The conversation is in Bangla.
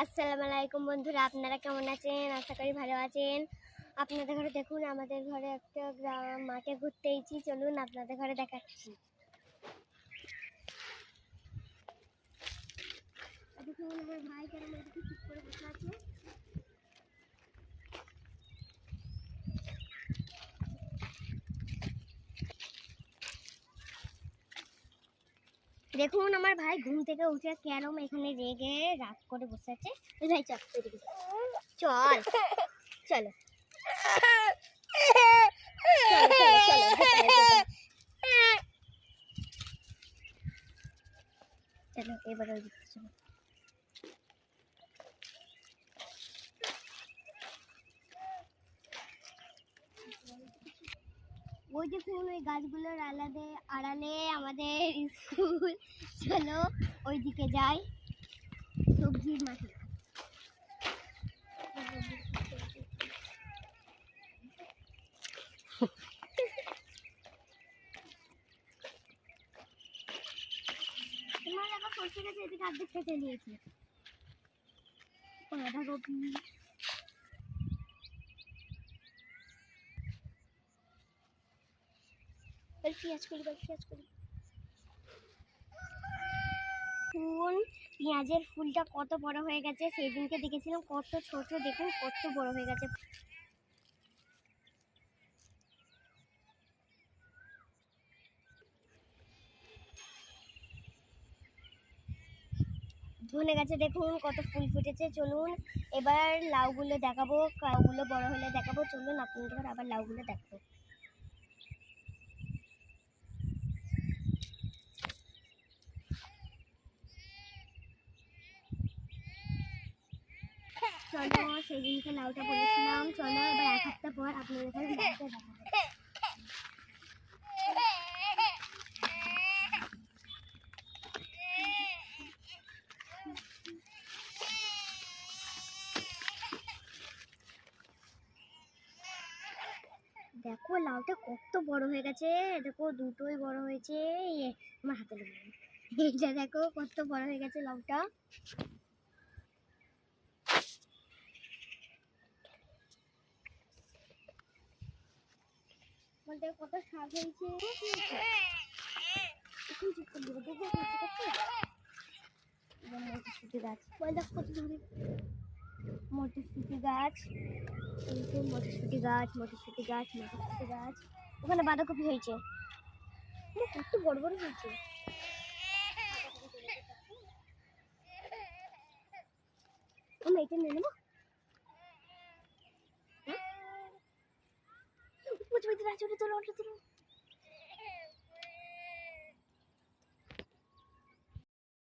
আসসালামু আলাইকুম বন্ধুরা, আপনারা কেমন আছেন? আশা করি ভালো আছেন। আপনাদের ঘরে দেখুন, আমাদের ঘরে একটা মাঠে ঘুরতে এসেছি। চলুন আপনাদের ঘরে দেখাচ্ছি। দেখুন আমার ভাই কেমন চুপ করে বসে আছে। দেখুন আমার ভাই ঘুম থেকে উঠে ক্যারম এখানে রেগে রাগ করে বসে আছে। ভাই চল, চল চলো চলো এবার ওই দিকে চলো। ওই দেখুন ওই গাছগুলোর আড়ালে আমাদের স্কুল। চলো ওইদিকে যাই। সবজির মাঠে তোমার এখন সরষে গেছে, এদিকে অর্ধেক কেটে নিয়েছে। বাঁধাকপি, পেঁয়াজ করি। ফুল, পেঁয়াজের ফুলটা কত বড় হয়ে গেছে। সেই দিনকে দেখেছিলাম কত ছোট, দেখুন কত বড় হয়ে গেছে। ধনে গাছে দেখুন কত ফুল ফুটেছে। চলুন এবার লাউগুলো দেখাবো, লাউগুলো বড় হলে দেখাবো। চলুন আপনাদের আবার লাউগুলো দেখাবো। চলো সেদিনকে লাউটা বলেছিলাম, চলো এবার এক সপ্তাহ পর আপনাদের এখানে লাউটা দেখাবো। দেখো লাউটা কত বড় হয়ে গেছে। দেখো দুটোই বড় হয়েছে। আমার হাতে লেগে গেল। এইটা দেখো কত বড় হয়ে গেছে লাউটা। বলতে কত শাক হয়েছে। মটরশুটি গাছ, কত দূরে মটরশুটি গাছ, মটরশুটি গাছ, মটরশুটি গাছ, মটরশুটি গাছ। ওখানে বাঁধাকপি হয়েছে, কত বড় বড় হয়েছে। আমরা এটা নিয়ে নেবো। তোলো।